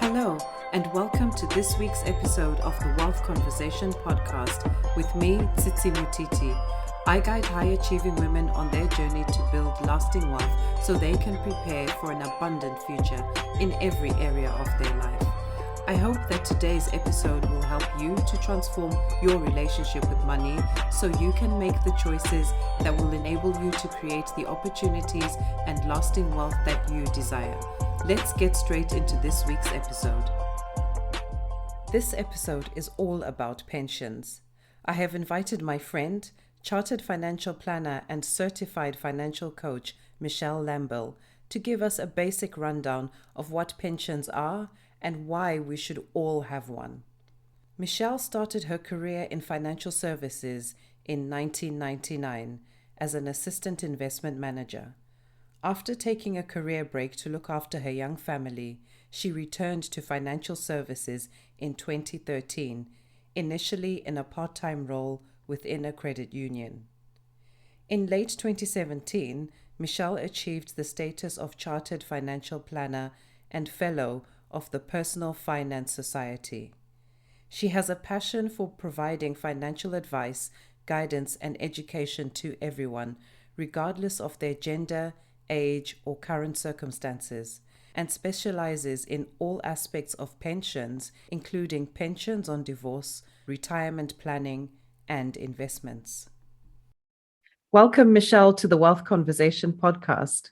Hello, and welcome to this week's episode of the Wealth Conversation podcast with me, Tsitsi Mutiti. I guide high-achieving women on their journey to build lasting wealth so they can prepare for an abundant future in every area of their life. I hope that today's episode will help you to transform your relationship with money so you can make the choices that will enable you to create the opportunities and lasting wealth that you desire. Let's get straight into this week's episode. This episode is all about pensions. I have invited my friend, chartered financial planner and certified financial coach, Michelle Lambell, to give us a basic rundown of what pensions are and why we should all have one. Michelle started her career in financial services in 1999 as an assistant investment manager. After taking a career break to look after her young family, she returned to financial services in 2013, initially in a part-time role within a credit union. In late 2017, Michelle achieved the status of Chartered Financial Planner and Fellow of the Personal Finance Society. She has a passion for providing financial advice, guidance, and education to everyone, regardless of their gender, age, or current circumstances, and specialises in all aspects of pensions, including pensions on divorce, retirement planning, and investments. Welcome, Michelle, to the Wealth Conversation podcast.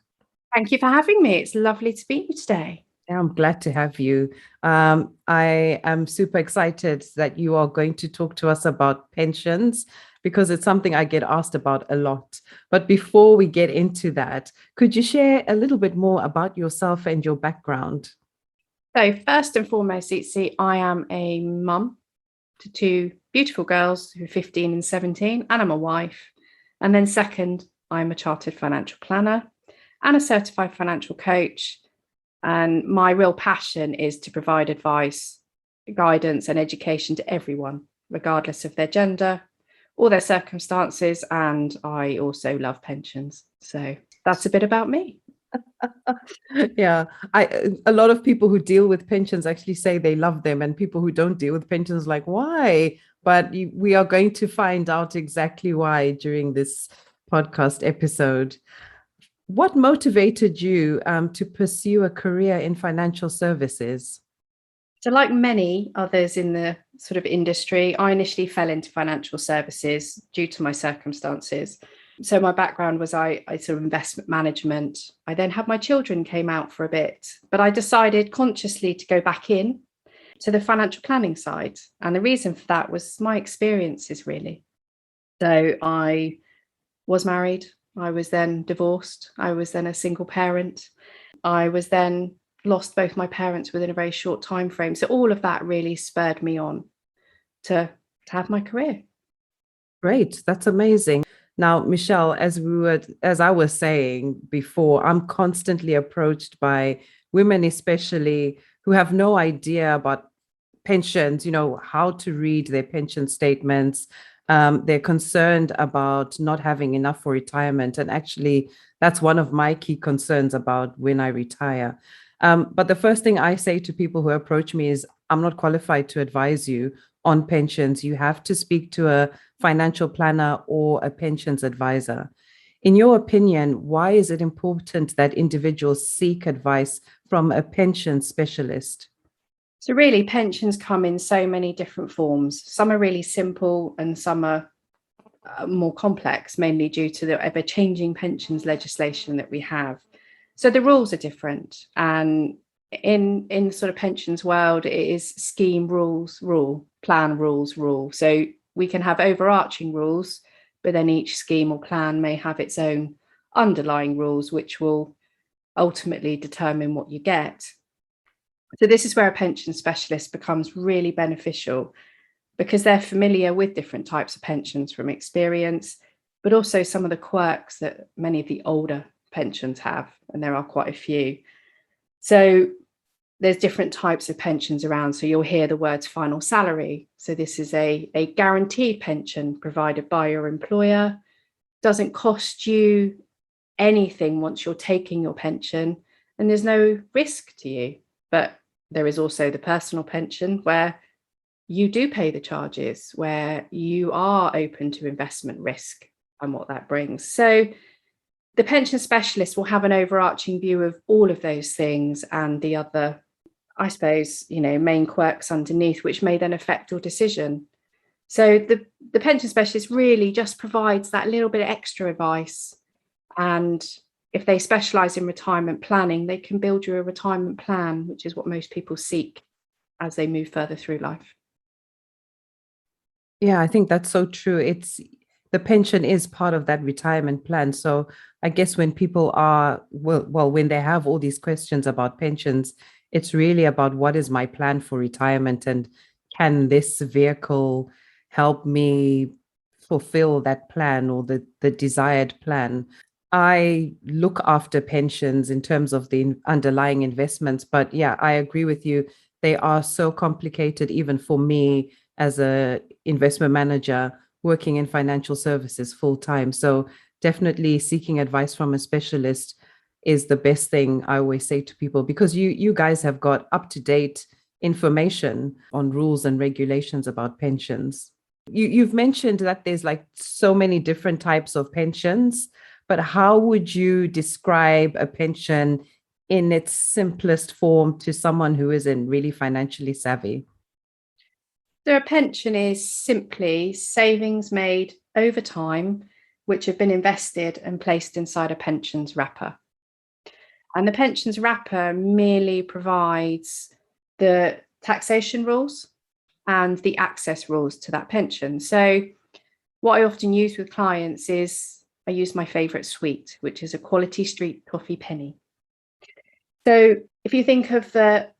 Thank you for having me. It's lovely to be here today. I'm glad to have you. I am super excited that you are going to talk to us about pensions because it's something I get asked about a lot. But before we get into that, could you share a little bit more about yourself and your background? So first and foremost, I am a mum to two beautiful girls who are 15 and 17, and I'm a wife. And then second, I'm a chartered financial planner and a certified financial coach. And my real passion is to provide advice, guidance, and education to everyone, regardless of their gender or their circumstances. And I also love pensions. So that's a bit about me. Yeah, a lot of people who deal with pensions actually say they love them, and people who don't deal with pensions like, why? But we are going to find out exactly why during this podcast episode. What motivated you to pursue a career in financial services? So like many others in the sort of industry, I initially fell into financial services due to my circumstances. So my background was I sort of investment management. I then had my children came out for a bit, but I decided consciously to go back in to the financial planning side. And the reason for that was my experiences, really. So I was married. I was then divorced. I was then a single parent. I was then lost both my parents within a very short time frame. So all of that really spurred me on to have my career. Great. That's amazing. Now, Michelle, as I was saying before, I'm constantly approached by women, especially who have no idea about pensions, how to read their pension statements. They're concerned about not having enough for retirement. And actually, that's one of my key concerns about when I retire. But the first thing I say to people who approach me is, I'm not qualified to advise you on pensions. You have to speak to a financial planner or a pensions advisor. In your opinion, why is it important that individuals seek advice from a pension specialist? So really, pensions come in so many different forms. Some are really simple and some are more complex, mainly due to the ever-changing pensions legislation that we have. So the rules are different. And in the sort of pensions world, it is scheme rules, rule, plan rules, rule. So we can have overarching rules, but then each scheme or plan may have its own underlying rules, which will ultimately determine what you get. So this is where a pension specialist becomes really beneficial because they're familiar with different types of pensions from experience, but also some of the quirks that many of the older pensions have, and there are quite a few. So there's different types of pensions around. So you'll hear the words final salary. So this is a guaranteed pension provided by your employer. Doesn't cost you anything once you're taking your pension, and there's no risk to you. But There is also the personal pension, where you do pay the charges, where you are open to investment risk and what that brings. So the pension specialist will have an overarching view of all of those things and the other, I suppose, main quirks underneath, which may then affect your decision. So the pension specialist really just provides that little bit of extra advice. And if they specialise in retirement planning, they can build you a retirement plan, which is what most people seek as they move further through life. Yeah, I think that's so true. The pension is part of that retirement plan. So I guess when people are, when they have all these questions about pensions, it's really about what is my plan for retirement, and can this vehicle help me fulfill that plan, or the desired plan. I look after pensions in terms of the underlying investments, but yeah, I agree with you. They are so complicated, even for me as a investment manager working in financial services full time. So definitely seeking advice from a specialist is the best thing I always say to people, because you guys have got up-to-date information on rules and regulations about pensions. You've mentioned that there's like so many different types of pensions, but how would you describe a pension in its simplest form to someone who isn't really financially savvy? So a pension is simply savings made over time, which have been invested and placed inside a pensions wrapper. And the pensions wrapper merely provides the taxation rules and the access rules to that pension. So what I often use with clients is I use my favourite sweet, which is a Quality Street toffee penny. So if you think of the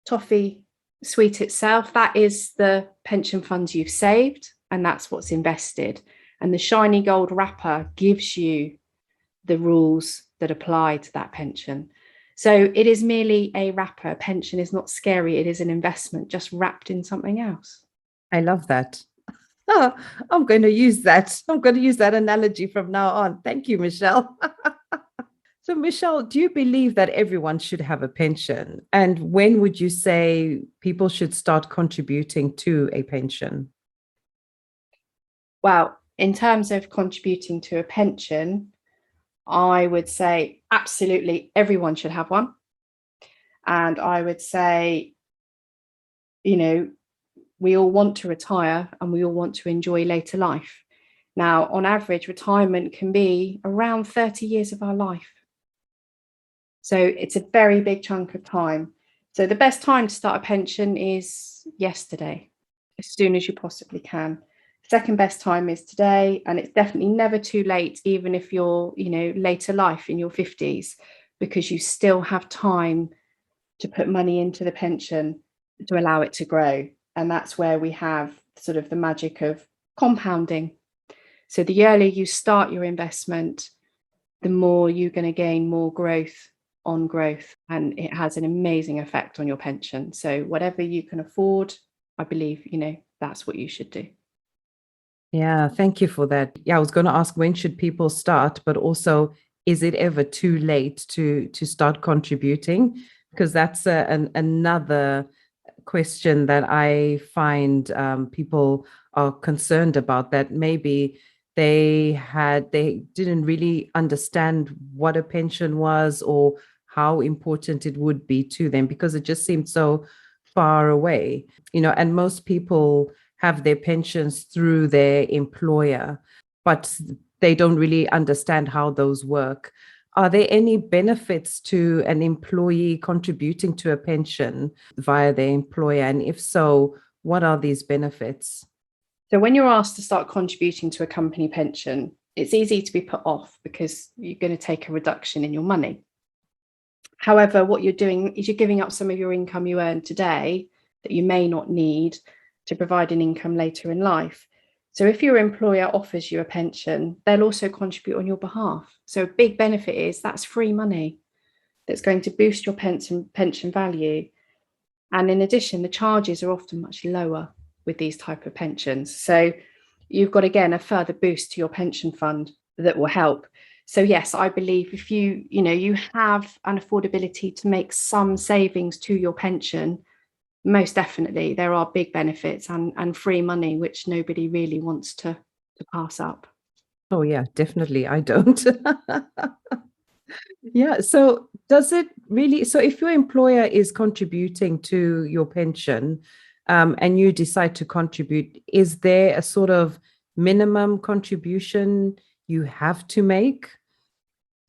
toffee sweet itself, that is the pension funds you've saved, and that's what's invested. And the shiny gold wrapper gives you the rules that apply to that pension. So it is merely a wrapper. Pension is not scary. It is an investment just wrapped in something else. I love that. Oh, I'm going to use that. I'm going to use that analogy from now on. Thank you, Michelle. So, Michelle, do you believe that everyone should have a pension? And when would you say people should start contributing to a pension? Well, in terms of contributing to a pension, I would say absolutely everyone should have one. And I would say, we all want to retire and we all want to enjoy later life. Now, on average, retirement can be around 30 years of our life. So it's a very big chunk of time. So the best time to start a pension is yesterday, as soon as you possibly can. Second best time is today, and it's definitely never too late, even if you're, later life in your 50s, because you still have time to put money into the pension to allow it to grow. And that's where we have sort of the magic of compounding. So the earlier you start your investment, the more you're going to gain more growth on growth, and it has an amazing effect on your pension. So whatever you can afford, I believe, that's what you should do. Yeah, thank you for that. Yeah, I was going to ask, when should people start, but also, is it ever too late to start contributing? Because that's another question that I find people are concerned about, that maybe they didn't really understand what a pension was or how important it would be to them, because it just seemed so far away, and most people have their pensions through their employer, but they don't really understand how those work. Are there any benefits to an employee contributing to a pension via their employer? And if so, what are these benefits? So when you're asked to start contributing to a company pension, it's easy to be put off because you're going to take a reduction in your money. However, what you're doing is you're giving up some of your income you earn today that you may not need to provide an income later in life. So if your employer offers you a pension, they'll also contribute on your behalf. So a big benefit is that's free money that's going to boost your pension value. And in addition, the charges are often much lower with these type of pensions. So you've got, again, a further boost to your pension fund that will help. So yes, I believe if you have an affordability to make some savings to your pension, Most definitely, there are big benefits and free money, which nobody really wants to pass up. Oh, yeah, definitely. I don't. Yeah. So does it really? So if your employer is contributing to your pension, and you decide to contribute, is there a sort of minimum contribution you have to make?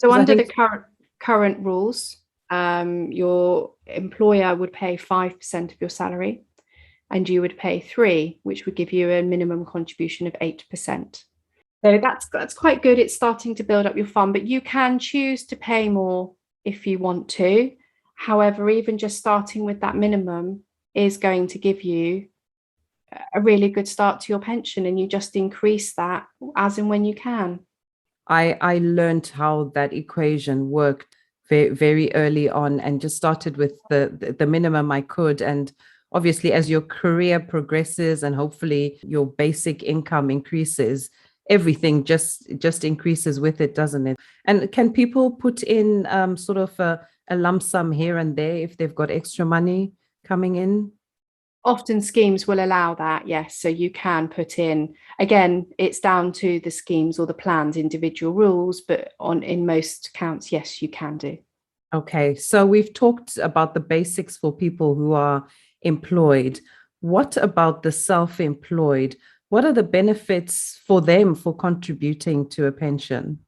So 'Cause I under the think, current rules, your employer would pay 5% of your salary, and you would pay 3%, which would give you a minimum contribution of 8%. So that's quite good. It's starting to build up your fund, but you can choose to pay more if you want to. However, even just starting with that minimum is going to give you a really good start to your pension, and you just increase that as and when you can. I learned how that equation worked very, very early on, and just started with the minimum I could. And obviously, as your career progresses and hopefully your basic income increases, everything just increases with it, doesn't it? And can people put in sort of a lump sum here and there if they've got extra money coming in? Often schemes will allow that, yes. So you can put in, again, it's down to the schemes or the plans, individual rules, but in most accounts, yes, you can do. Okay, so we've talked about the basics for people who are employed. What about the self-employed? What are the benefits for them for contributing to a pension?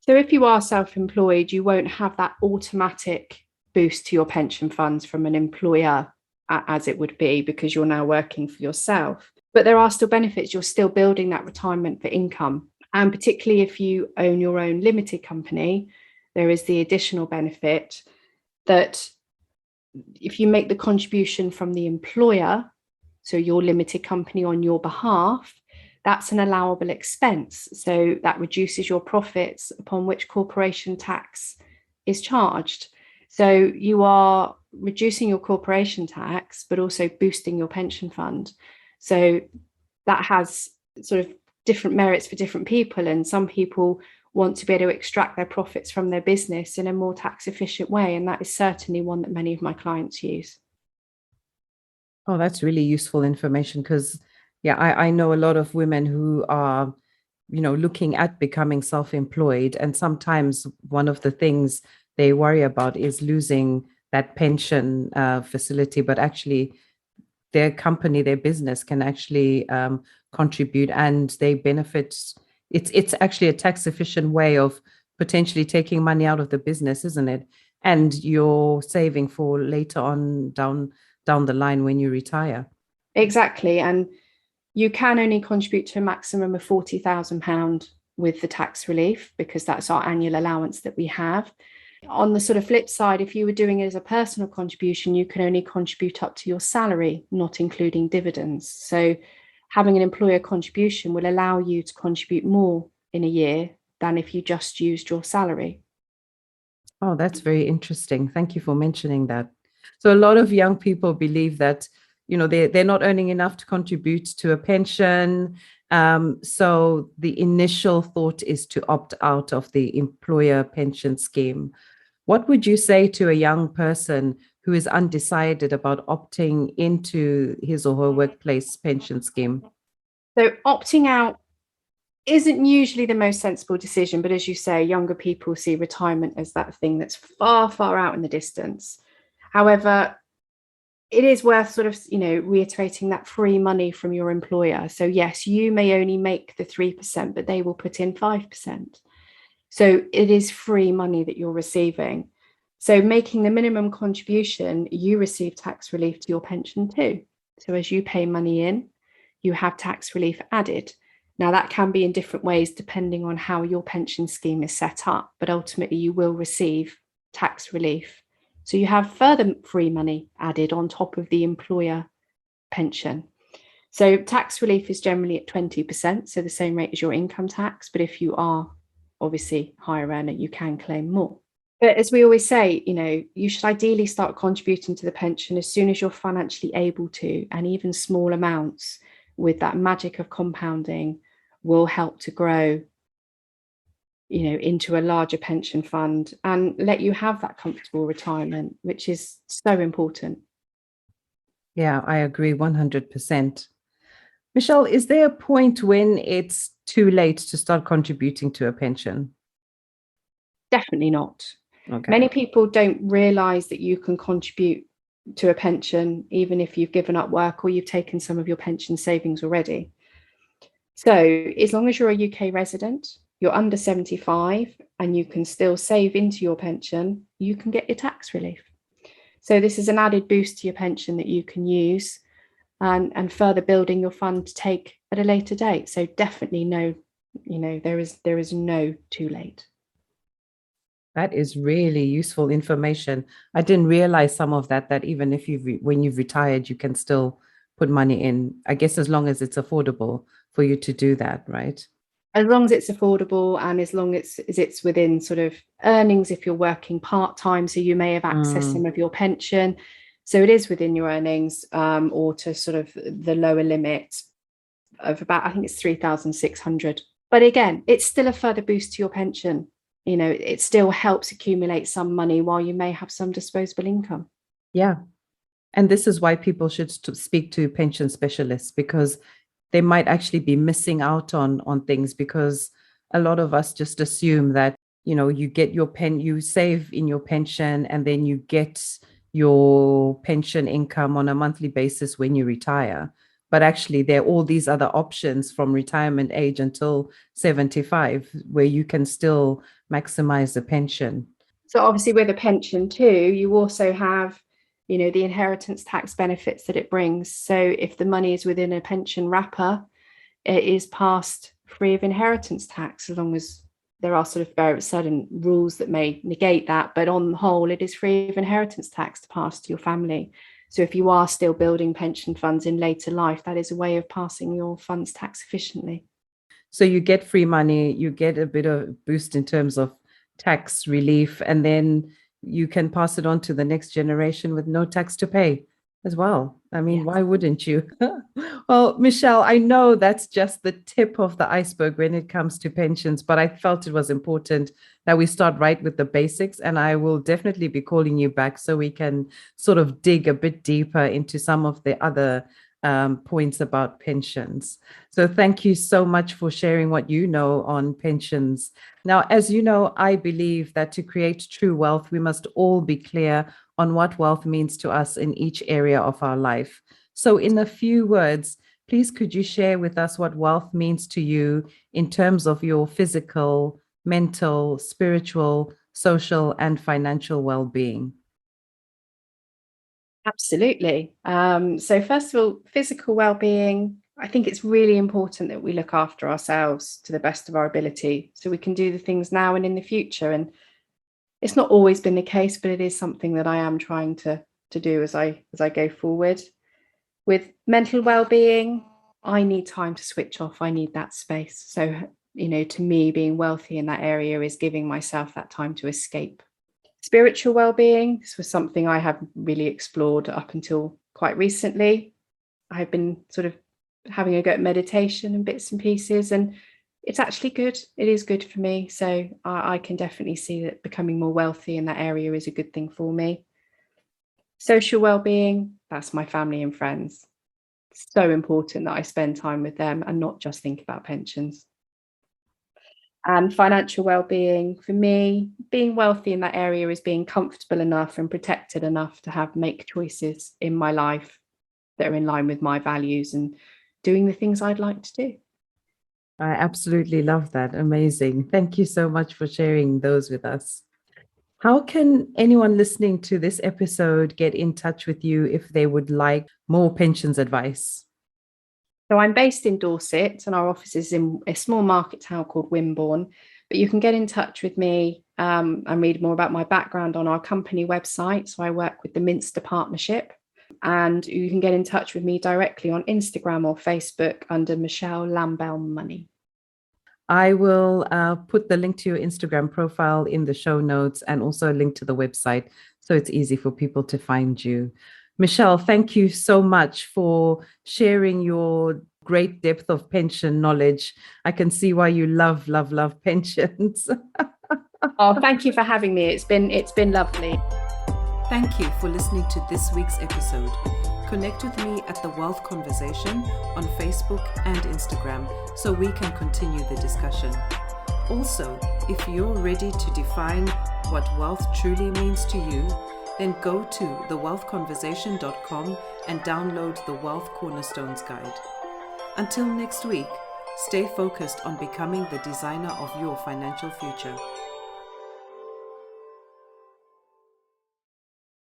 So if you are self-employed, you won't have that automatic boost to your pension funds from an employer, as it would be, because you're now working for yourself. But there are still benefits. You're still building that retirement for income. And particularly if you own your own limited company, there is the additional benefit that if you make the contribution from the employer, so your limited company on your behalf, that's an allowable expense. So that reduces your profits upon which corporation tax is charged. So you are reducing your corporation tax, but also boosting your pension fund. So that has sort of different merits for different people. And some people want to be able to extract their profits from their business in a more tax efficient way. And that is certainly one that many of my clients use. Oh, that's really useful information because, yeah, I know a lot of women who are, looking at becoming self-employed. And sometimes one of the things they worry about is losing that pension facility, but actually their company, their business can actually contribute and they benefit. It's actually a tax efficient way of potentially taking money out of the business, isn't it? And you're saving for later on down the line when you retire. Exactly. And you can only contribute to a maximum of £40,000 with the tax relief, because that's our annual allowance that we have. On the sort of flip side, if you were doing it as a personal contribution, you can only contribute up to your salary, not including dividends. So having an employer contribution will allow you to contribute more in a year than if you just used your salary. Oh, that's very interesting. Thank you for mentioning that. So a lot of young people believe that, they're not earning enough to contribute to a pension. So the initial thought is to opt out of the employer pension scheme. What would you say to a young person who is undecided about opting into his or her workplace pension scheme? So opting out isn't usually the most sensible decision, but as you say, younger people see retirement as that thing that's far, far out in the distance. However, it is worth sort of, reiterating that free money from your employer. So yes, you may only make the 3%, but they will put in 5%. So it is free money that you're receiving. So making the minimum contribution, you receive tax relief to your pension too. So as you pay money in, you have tax relief added. Now that can be in different ways depending on how your pension scheme is set up, but ultimately you will receive tax relief. So you have further free money added on top of the employer pension. So tax relief is generally at 20%, so the same rate as your income tax. But if you are obviously higher earner, you can claim more. But as we always say, you should ideally start contributing to the pension as soon as you're financially able to, and even small amounts with that magic of compounding will help to grow into a larger pension fund and let you have that comfortable retirement, which is so important. Yeah, I agree 100%. Michelle, is there a point when it's too late to start contributing to a pension? Definitely not. Okay. Many people don't realise that you can contribute to a pension even if you've given up work or you've taken some of your pension savings already. So as long as you're a UK resident, you're under 75 and you can still save into your pension, you can get your tax relief. So this is an added boost to your pension that you can use and further building your fund to take at a later date. So definitely no, there is no too late. That is really useful information. I didn't realize some of that even if when you've retired, you can still put money in, I guess, as long as it's affordable for you to do that, right? As long as it's affordable and as long as it's within sort of earnings, if you're working part-time, so you may have accessed some of your pension. So it is within your earnings or to sort of the lower limit of about, I think it's 3,600. But again, it's still a further boost to your pension. It still helps accumulate some money while you may have some disposable income. Yeah. And this is why people should speak to pension specialists, because they might actually be missing out on things, because a lot of us just assume that, you get you save in your pension and then you get your pension income on a monthly basis when you retire. But actually, there are all these other options from retirement age until 75 where you can still maximize the pension. So obviously with a pension too, you also have, the inheritance tax benefits that it brings. So if the money is within a pension wrapper, it is passed free of inheritance tax, as long as there are sort of certain rules that may negate that. But on the whole, it is free of inheritance tax to pass to your family. So if you are still building pension funds in later life, that is a way of passing your funds tax efficiently. So you get free money, you get a bit of boost in terms of tax relief, and then you can pass it on to the next generation with no tax to pay as well. I mean, yes. Why wouldn't you? Well, Michelle, I know that's just the tip of the iceberg when it comes to pensions, but I felt it was important that we start right with the basics, and I will definitely be calling you back so we can sort of dig a bit deeper into some of the other points about pensions. So thank you so much for sharing what you know on pensions. Now, as you know, I believe that to create true wealth, we must all be clear on what wealth means to us in each area of our life. So in a few words, please could you share with us what wealth means to you in terms of your physical, mental, spiritual, social, and financial well-being? Absolutely. So first of all, physical well-being, I think it's really important that we look after ourselves to the best of our ability so we can do the things now and in the future. And it's not always been the case, but it is something that I am trying to do as I go forward. With mental well-being, I need time to switch off. I need that space. So, to me, being wealthy in that area is giving myself that time to escape. Spiritual well-being, this was something I have really explored up until quite recently. I've been sort of having a go at meditation and bits and pieces, and it's actually good. It is good for me. So I can definitely see that becoming more wealthy in that area is a good thing for me. Social well-being, that's my family and friends. It's so important that I spend time with them and not just think about pensions. And financial well-being, for me, being wealthy in that area is being comfortable enough and protected enough to make choices in my life that are in line with my values and doing the things I'd like to do. I absolutely love that. Amazing. Thank you so much for sharing those with us. How can anyone listening to this episode get in touch with you if they would like more pensions advice? So I'm based in Dorset and our office is in a small market town called Wimborne, but you can get in touch with me and read more about my background on our company website. So I work with the Minster Partnership, and you can get in touch with me directly on Instagram or Facebook under Michelle Lambell Money. I will put the link to your Instagram profile in the show notes and also a link to the website so it's easy for people to find you. Michelle, thank you so much for sharing your great depth of pension knowledge. I can see why you love pensions. Oh, thank you for having me. It's been lovely. Thank you for listening to this week's episode. Connect with me at the Wealth Conversation on Facebook and Instagram so we can continue the discussion. Also, if you're ready to define what wealth truly means to you, then go to thewealthconversation.com and download the Wealth Cornerstones guide. Until next week, stay focused on becoming the designer of your financial future.